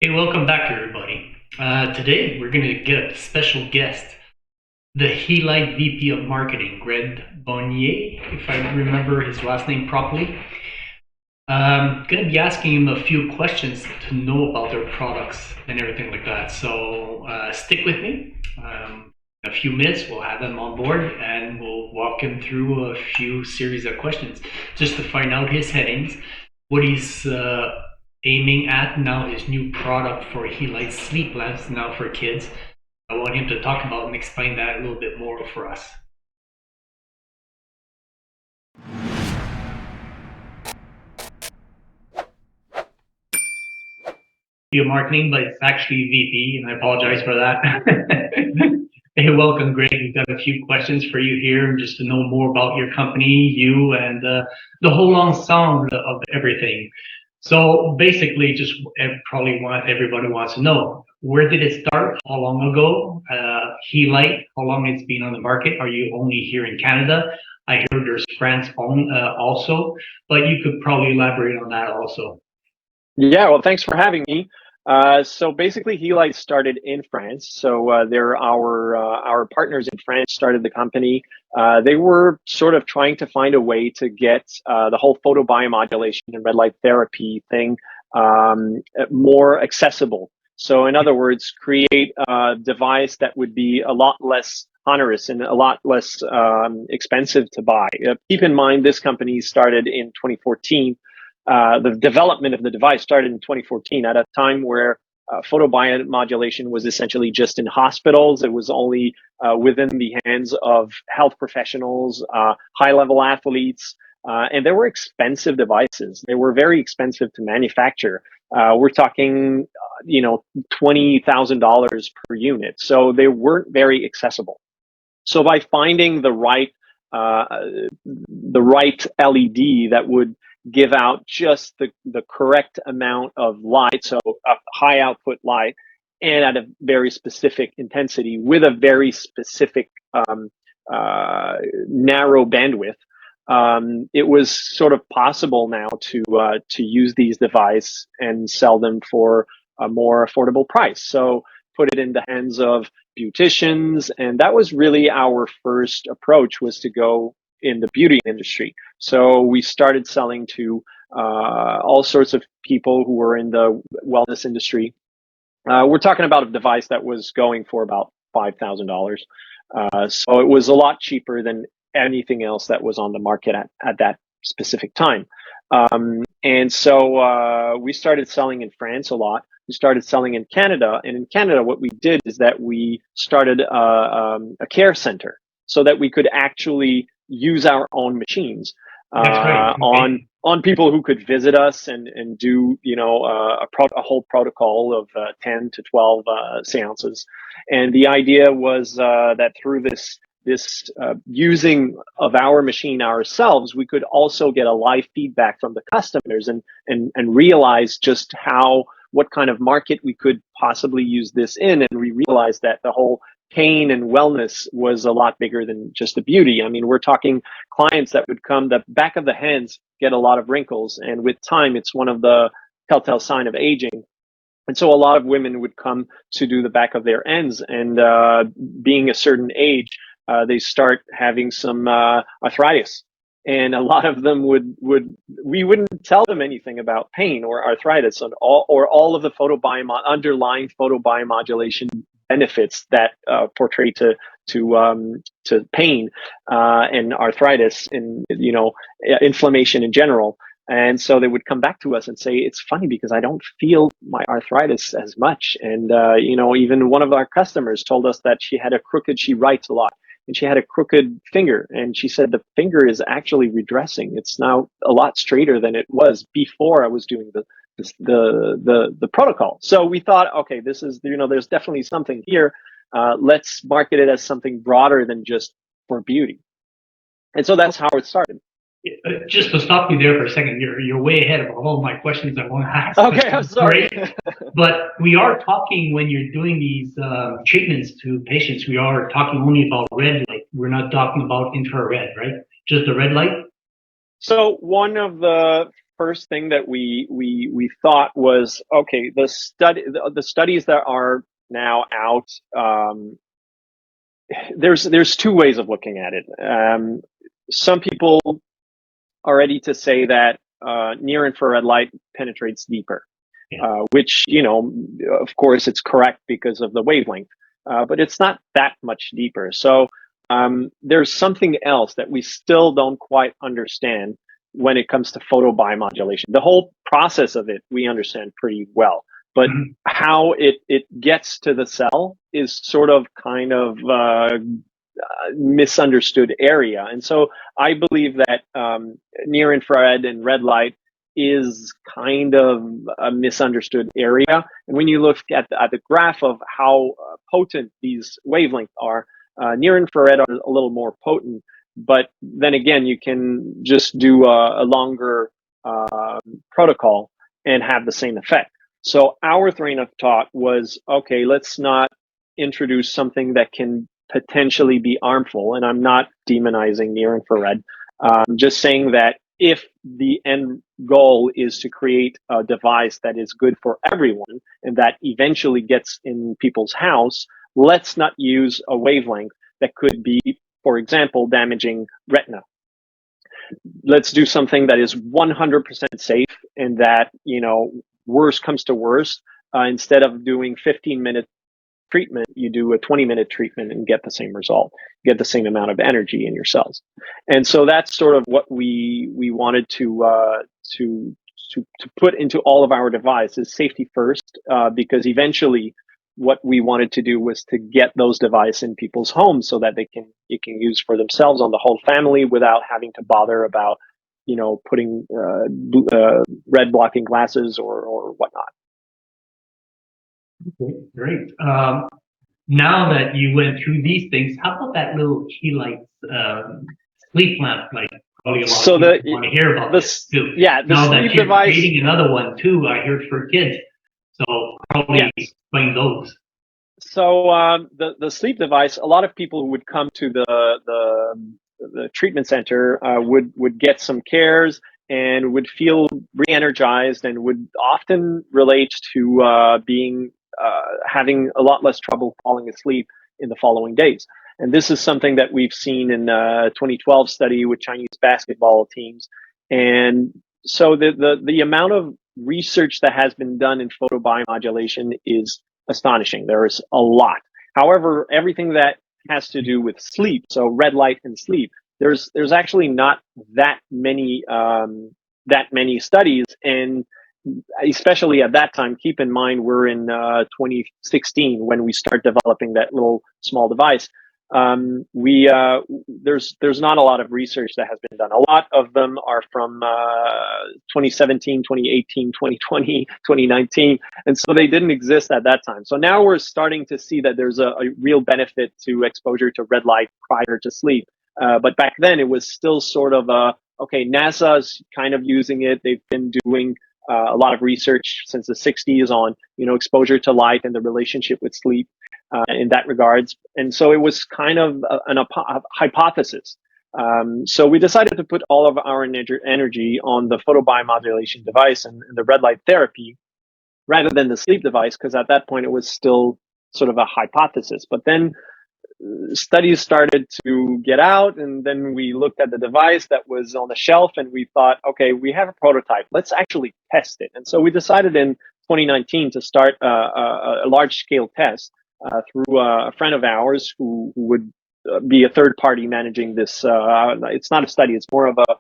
Hey, welcome back, everybody. Today, we're going to get a special guest, the Helight VP of Marketing, Greg Bonnier, if I remember his last name properly. I'm going to be asking him a few questions to know about their products and everything like that. So stick with me. In a few minutes, we'll have him on board and we'll walk him through a few series of questions just to find out his headings, what he's aiming at now, his new product for Helight sleep lamps now for kids. I want him to talk about and explain that a little bit more for us. Via marketing, but it's actually VP, and I apologize for that. Hey, welcome, Greg. We've got a few questions for you here, just to know more about your company, you, and the whole ensemble of everything. So basically, just probably everybody wants to know, where did it start? How long ago? Helight, how long it's been on the market? Are you only here in Canada? I heard there's France also, but you could probably elaborate on that also. Yeah, well, thanks for having me. So basically, Helight started in France. So they're our partners in France started the company. They were sort of trying to find a way to get the whole photobiomodulation and red light therapy thing more accessible. So in other words, create a device that would be a lot less onerous and a lot less expensive to buy. Keep in mind, this company started in 2014. The development of the device started in 2014 at a time where photobiomodulation was essentially just in hospitals. It was only within the hands of health professionals, high-level athletes, and they were expensive devices. They were very expensive to manufacture. We're talking, $20,000 per unit. So they weren't very accessible. So by finding the right LED that would give out just the correct amount of light, so a high output light, and at a very specific intensity with a very specific narrow bandwidth, it was sort of possible now to use these devices and sell them for a more affordable price. So put it in the hands of beauticians, and that was really our first approach, was to go in the beauty industry. So we started selling to all sorts of people who were in the wellness industry. We're talking about a device that was going for about $5,000. So it was a lot cheaper than anything else that was on the market at that specific time. And so we started selling in France a lot. We started selling in Canada. And in Canada, what we did is that we started a care center so that we could actually use our own machines on people who could visit us and do a whole protocol of 10 to 12 seances. And the idea was that through this using of our machine ourselves, we could also get a live feedback from the customers and realize just what kind of market we could possibly use this in. And we realized that the whole pain and wellness was a lot bigger than just the beauty. I mean, we're talking clients that would come, the back of the hands get a lot of wrinkles, and with time, it's one of the telltale sign of aging. And so a lot of women would come to do the back of their ends, and being a certain age, they start having some arthritis. And a lot of them we wouldn't tell them anything about pain or arthritis or all of the underlying photobiomodulation benefits that portray to pain and arthritis and inflammation in general. And so they would come back to us and say, it's funny because I don't feel my arthritis as much. And even one of our customers told us that she writes a lot, and she had a crooked finger, and she said the finger is actually redressing. It's now a lot straighter than it was before I was doing the protocol. So we thought, okay, this is, there's definitely something here. Let's market it as something broader than just for beauty. And so that's how it started. Just to stop you there for a second, you're way ahead of all of my questions I want to ask. Okay, I'm sorry. But we are talking, when you're doing these treatments to patients, we are talking only about red light. We're not talking about infrared, right? Just the red light? So one of the first thing that we thought was, okay, the studies that are now out, there's two ways of looking at it. Some people are ready to say that near infrared light penetrates deeper, which, of course, it's correct because of the wavelength, but it's not that much deeper. So there's something else that we still don't quite understand when it comes to photobiomodulation. The whole process of it, we understand pretty well, but how it gets to the cell is sort of kind of misunderstood area. And so I believe that near infrared and red light is kind of a misunderstood area. And when you look at the graph of how potent these wavelengths are, near infrared are a little more potent. But then again, you can just do a longer protocol and have the same effect. So our train of thought was, okay, let's not introduce something that can potentially be harmful. And I'm not demonizing near infrared. Just saying that if the end goal is to create a device that is good for everyone and that eventually gets in people's house, let's not use a wavelength that could be, for example, damaging retina. Let's do something that is 100% safe and that, worst comes to worst. Instead of doing 15-minute treatment, you do a 20-minute treatment and get the same result, get the same amount of energy in your cells. And so that's sort of what we wanted to put into all of our devices, safety first, because eventually what we wanted to do was to get those devices in people's homes so that they can use for themselves on the whole family without having to bother about putting red blocking glasses or whatnot. Okay, great. Now that you went through these things, how about that little Helight sleep lamp? Like, probably a lot of people want to hear about this too. Yeah, the now sleep that you're device. creating another one too, I heard for kids. So probably explain those. So the sleep device, a lot of people who would come to the treatment center would get some cares and would feel re-energized and would often relate to having a lot less trouble falling asleep in the following days. And this is something that we've seen in a 2012 study with Chinese basketball teams. And so the amount of research that has been done in photobiomodulation is astonishing. There is a lot. However, everything that has to do with sleep, so red light and sleep, there's actually not that many studies, and especially at that time, keep in mind we're in 2016 when we start developing that little small device. There's not a lot of research that has been done. A lot of them are from 2017, 2018, 2020, 2019, and so they didn't exist at that time. So now we're starting to see that there's a real benefit to exposure to red light prior to sleep. But back then it was still sort of okay, NASA's kind of using it. They've been doing a lot of research since the 60s on, exposure to light and the relationship with sleep in that regards. And so it was kind of a hypothesis. So we decided to put all of our energy on the photobiomodulation device and the red light therapy rather than the sleep device, because at that point it was still sort of a hypothesis. But then studies started to get out, and then we looked at the device that was on the shelf and we thought, okay, we have a prototype, let's actually test it. And so we decided in 2019 to start a large scale test through a friend of ours who would be a third party managing this. It's not a study, it's more of a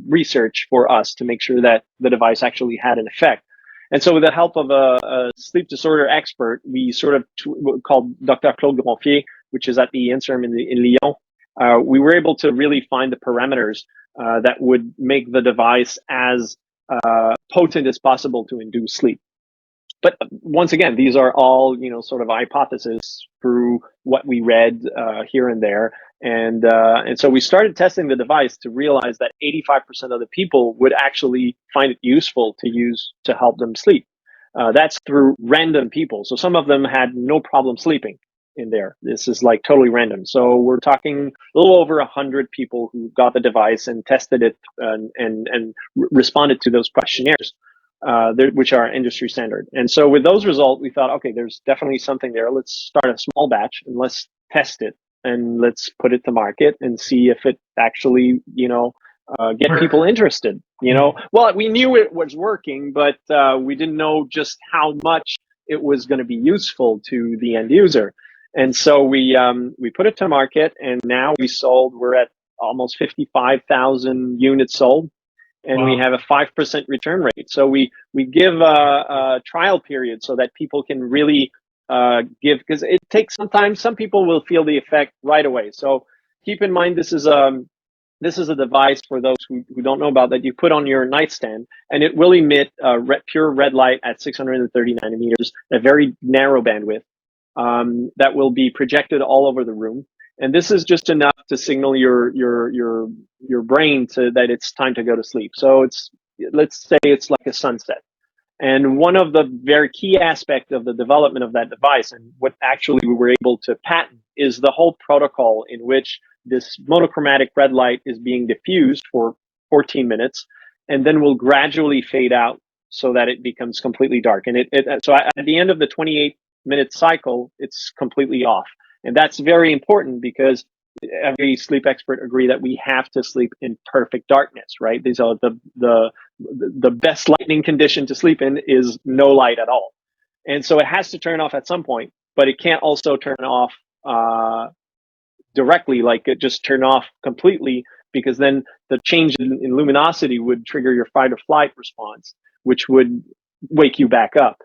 research for us to make sure that the device actually had an effect. And so with the help of a sleep disorder expert, we sort of called Dr. Claude Gronfier, which is at the INSERM in Lyon. We were able to really find the parameters that would make the device as potent as possible to induce sleep. But once again, these are all, sort of hypotheses through what we read here and there. And so we started testing the device to realize that 85% of the people would actually find it useful to use to help them sleep. That's through random people. So some of them had no problem sleeping. in there. This is like totally random. So we're talking a little over 100 people who got the device and tested it and responded to those questionnaires, which are industry standard. And so with those results, we thought, okay, there's definitely something there. Let's start a small batch and let's test it and let's put it to market and see if it actually, get people interested. Well, we knew it was working, but we didn't know just how much it was going to be useful to the end user. And so we put it to market, and now we're at almost 55,000 units sold, and we have a 5% return rate. So we give a trial period so that people can really give, because it takes sometimes some people will feel the effect right away. So keep in mind, this is a device, for those who don't know about that, you put on your nightstand, and it will emit pure red light at 630 nanometers, a very narrow bandwidth that will be projected all over the room. And this is just enough to signal your brain that it's time to go to sleep. So let's say it's like a sunset. And one of the very key aspects of the development of that device, and what actually we were able to patent, is the whole protocol in which this monochromatic red light is being diffused for 14 minutes and then will gradually fade out so that it becomes completely dark. And so at the end of the 28-minute cycle, it's completely off. And that's very important because every sleep expert agree that we have to sleep in perfect darkness, right? These are the best lighting condition to sleep in is no light at all. And so it has to turn off at some point, but it can't also turn off directly, like it just turn off completely, because then the change in luminosity would trigger your fight or flight response, which would wake you back up.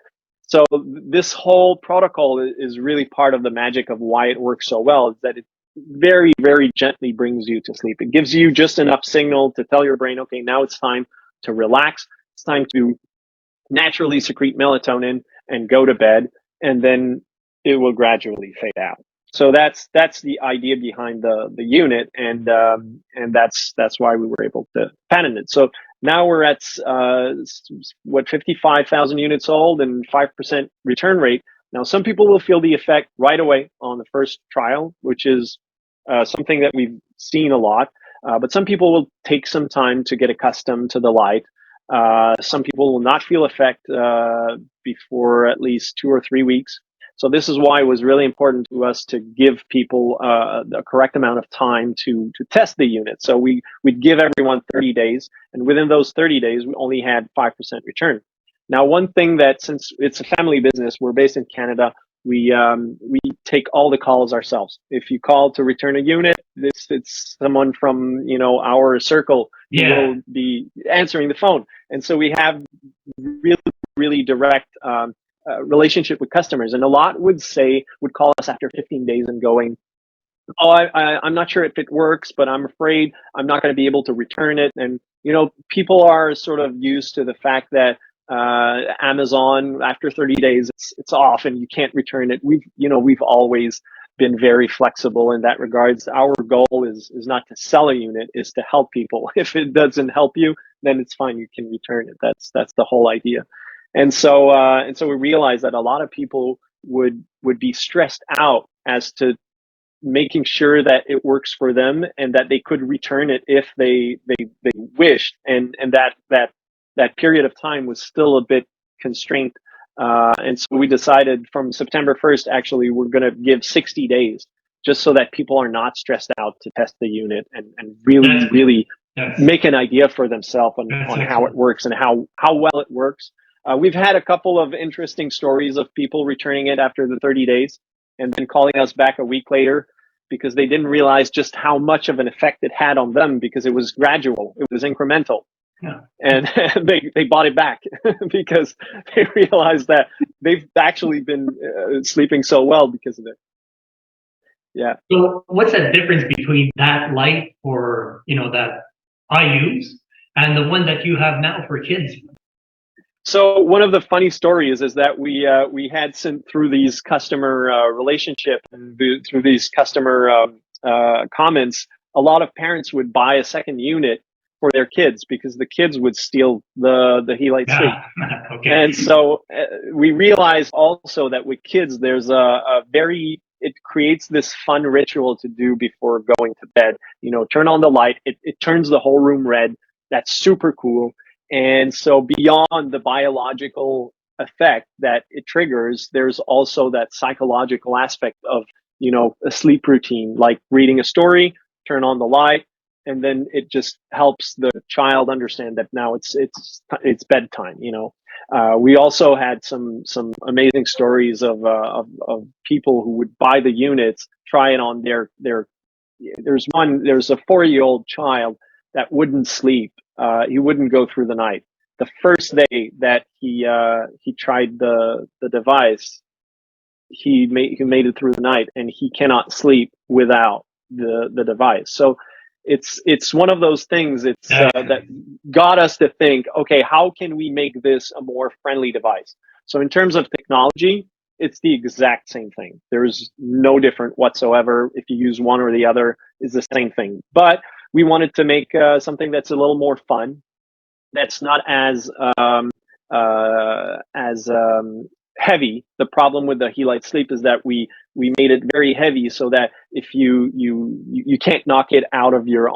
So this whole protocol is really part of the magic of why it works so well, is that it very, very gently brings you to sleep. It gives you just enough signal to tell your brain, okay, now it's time to relax. It's time to naturally secrete melatonin and go to bed, and then it will gradually fade out. So that's the idea behind the unit, and that's why we were able to patent it. So now we're at 55,000 units sold and 5% return rate. Now some people will feel the effect right away on the first trial, which is something that we've seen a lot. But some people will take some time to get accustomed to the light. Some people will not feel effect before at least 2 or 3 weeks. So this is why it was really important to us to give people the correct amount of time to test the unit. So we'd give everyone 30 days, and within those 30 days, we only had 5% return. Now, one thing that, since it's a family business, we're based in Canada, we take all the calls ourselves. If you call to return a unit, it's someone from our circle who will be answering the phone, and so we have really, really direct relationship with customers. And a lot would call us after 15 days and going, oh, I'm not sure if it works, but I'm afraid I'm not going to be able to return it. And people are sort of used to the fact that Amazon, after 30 days, it's off and you can't return it. We've always been very flexible in that regards. Our goal is not to sell a unit, is to help people. If it doesn't help you, then it's fine, you can return it. That's the whole idea. And so we realized that a lot of people would be stressed out as to making sure that it works for them and that they could return it if they wished, and that period of time was still a bit constrained. And so we decided from September 1st, actually, we're going to give 60 days just so that people are not stressed out to test the unit and really make an idea for themselves on how it works and how well it works. We've had a couple of interesting stories of people returning it after the 30 days and then calling us back a week later because they didn't realize just how much of an effect it had on them, because it was gradual, it was incremental. Yeah. And they bought it back because they realized that they've actually been sleeping so well because of it. Yeah. So what's the difference between that light that I use and the one that you have now for kids? So one of the funny stories is that we had sent through these customer relationship and through these customer comments, a lot of parents would buy a second unit for their kids because the kids would steal the Helight sleep. Okay. And so we realized also that with kids, there's a very it creates this fun ritual to do before going to bed. Turn on the light. It turns the whole room red. That's super cool. And so beyond the biological effect that it triggers, there's also that psychological aspect of, a sleep routine, like reading a story, turn on the light, and then it just helps the child understand that now it's bedtime. We also had some amazing stories of people who would buy the units, try it on their. There's a 4-year-old child that wouldn't sleep. He wouldn't go through the night. The first day that he tried the device, he made it through the night, and he cannot sleep without the device. So it's one of those things that got us to think, okay, how can we make this a more friendly device? So in terms of technology, it's the exact same thing. There's no different whatsoever. If you use one or the other, it's the same thing. But we wanted to make something that's a little more fun, that's not as heavy. The problem with the Helight Sleep is that we made it very heavy, so that if you can't knock it out of your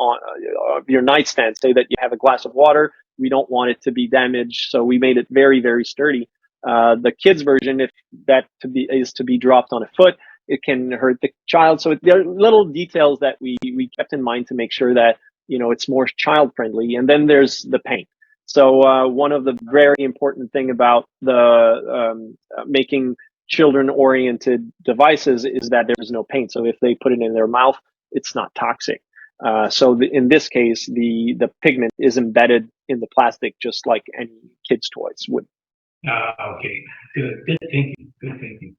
nightstand. Say that you have a glass of water, we don't want it to be damaged, so we made it very, very sturdy. The kids version, if that is to be dropped on a foot, it can hurt the child. So there are little details that we kept in mind to make sure that it's more child friendly. And then there's the paint. So one of the very important thing about the making children-oriented devices is that there's no paint. So if they put it in their mouth, it's not toxic. In this case, the pigment is embedded in the plastic, just like any kid's toys would. Okay, good thinking. Good thinking.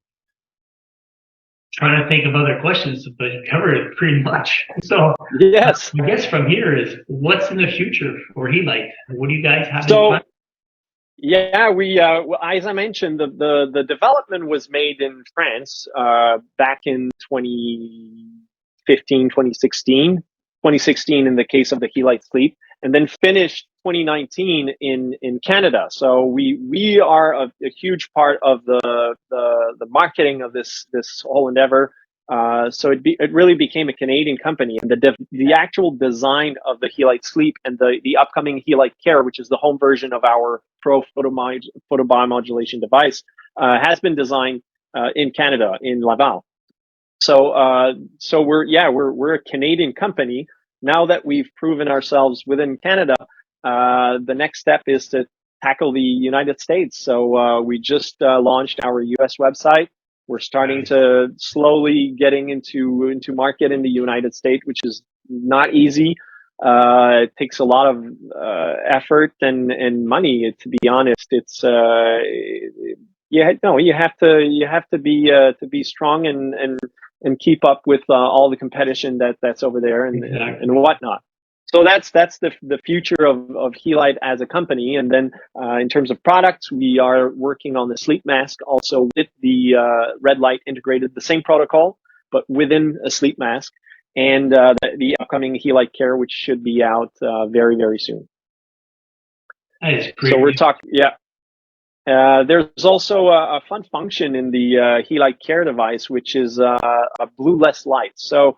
Trying to think of other questions, but you covered it pretty much. So yes, I guess from here is, what's in the future for Helight? What do you guys have in mind? Yeah, we as I mentioned, the development was made in France back in 2015, 2016 in the case of the Helight Sleep, and then finished 2019 in Canada. So we are a huge part of the marketing of this whole endeavor. So it really became a Canadian company, and the actual design of the Helight Sleep and the upcoming Helight Care, which is the home version of our Pro photobiomodulation device, has been designed in Canada, in Laval. So we're a Canadian company. Now that we've proven ourselves within Canada, the next step is to tackle the United States. So we just launched our US website. We're starting to slowly getting into market in the United States, which is not easy. It takes a lot of effort and money. To be honest, it's you have to be strong and keep up with all the competition that's over there and whatnot. So that's the future of Helight as a company. And then in terms of products, we are working on the sleep mask, also with the Redlight integrated, the same protocol, but within a sleep mask, and the upcoming Helight Care, which should be out very, very soon. So we're talking, there's also a fun function in the Helight Care device, which is a blueless light. So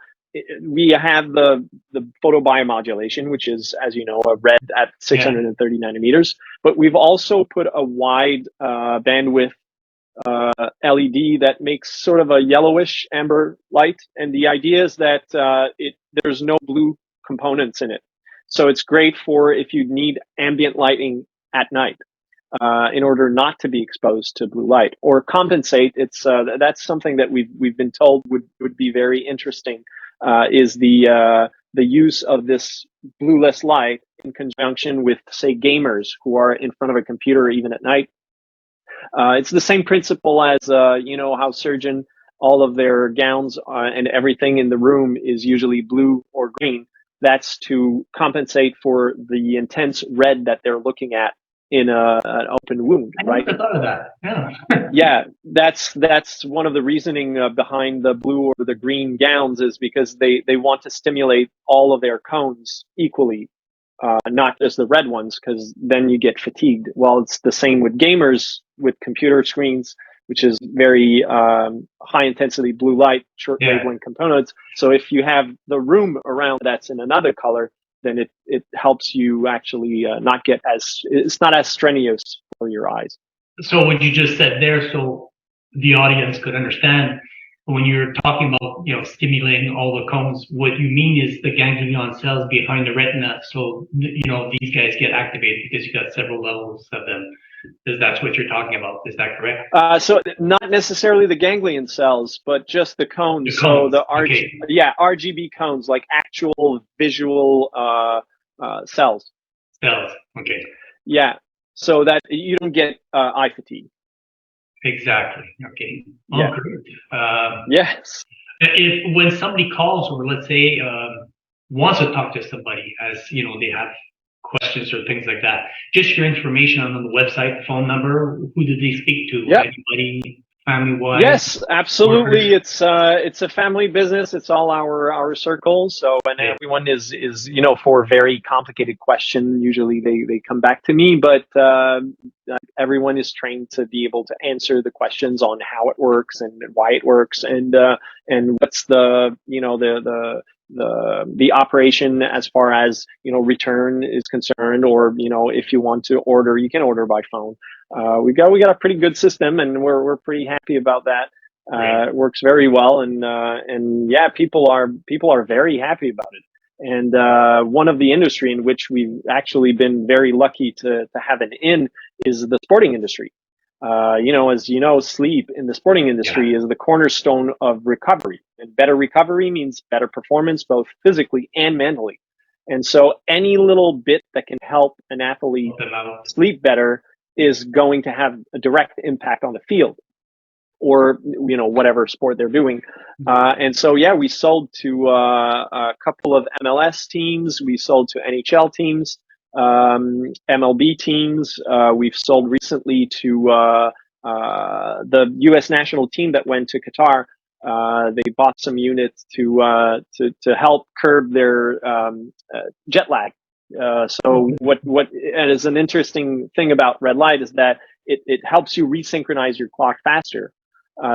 we have the photobiomodulation, which is, as you know, a red at 630 nanometers, but we've also put a wide bandwidth LED that makes sort of a yellowish amber light. And the idea is that there's no blue components in it. So it's great for if you need ambient lighting at night. In order not to be exposed to blue light or compensate. That's something that we've been told would be very interesting, is the use of this blueless light in conjunction with, say, gamers who are in front of a computer even at night. It's the same principle as how surgeon, all of their gowns and everything in the room is usually blue or green. That's to compensate for the intense red that they're looking at in an open wound, right? I never thought of that. Yeah. Yeah, that's one of the reasoning behind the blue or the green gowns, is because they want to stimulate all of their cones equally, not just the red ones, because then you get fatigued. Well, it's the same with gamers with computer screens. which is very high intensity blue light, short wavelength components. So if you have the room around that's in another color, then it helps you actually not get it's not as strenuous for your eyes. So what you just said there, so the audience could understand, when you're talking about, stimulating all the cones, what you mean is the ganglion cells behind the retina. So, these guys get activated because you got several levels of them. That's what you're talking about. Is that correct? So not necessarily the ganglion cells, but just the cones. So the RGB cones, like actual visual cells. Cells. Okay. Yeah. So that you don't get eye fatigue. Exactly. Okay. Yeah. Great. Yes. If when somebody calls, or let's say wants to talk to somebody, as they have questions or things like that, just your information on the website, phone number, who do they speak to? Yep. Anybody, family-wise? Yes, absolutely. It's a family business. It's all our circles. So, and everyone is for very complicated question, usually they come back to me, but everyone is trained to be able to answer the questions on how it works and why it works, and what's the the operation as far as return is concerned, or if you want to order, you can order by phone. We got a pretty good system, and we're pretty happy about that. It works very well, and yeah, people are very happy about it. And one of the industry in which we've actually been very lucky to have an in is the sporting industry. As sleep in the sporting industry is the cornerstone of recovery. And better recovery means better performance, both physically and mentally. And so any little bit that can help an athlete sleep better is going to have a direct impact on the field, or whatever sport they're doing. And so we sold to a couple of MLS teams. We sold to NHL teams, MLB teams. We've sold recently to the U.S. national team that went to Qatar. They bought some units to help curb their jet lag. So what is an interesting thing about Redlight is that it helps you resynchronize your clock faster.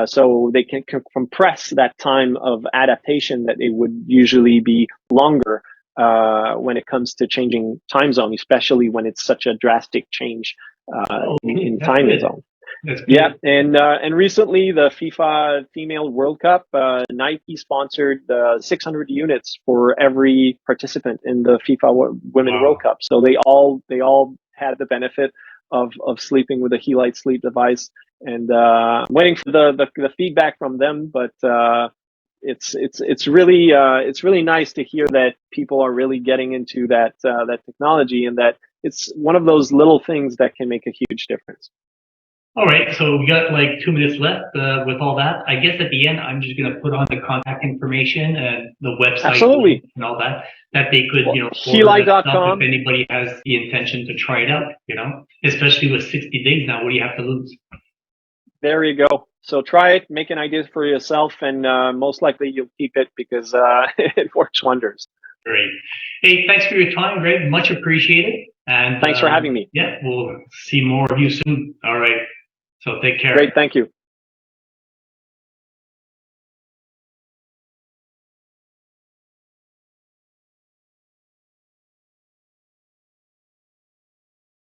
So they can compress that time of adaptation that it would usually be longer when it comes to changing time zone, especially when it's such a drastic change in time zone. Yeah, and recently the FIFA Female World Cup, Nike sponsored 600 units for every participant in the FIFA Women World Cup. So they all had the benefit of sleeping with a Helight sleep device, and I'm waiting for the feedback from them. But it's really nice to hear that people are really getting into that technology, and that it's one of those little things that can make a huge difference. All right, so we got like 2 minutes left with all that. I guess at the end, I'm just going to put on the contact information and the website and all that they could, Helight.com. if anybody has the intention to try it out, especially with 60 days now. What do you have to lose? There you go. So try it, make an idea for yourself, and most likely you'll keep it because it works wonders. Great. Hey, thanks for your time, Greg. Much appreciated. And thanks for having me. Yeah, we'll see more of you soon. All right. So take care. Great. Thank you.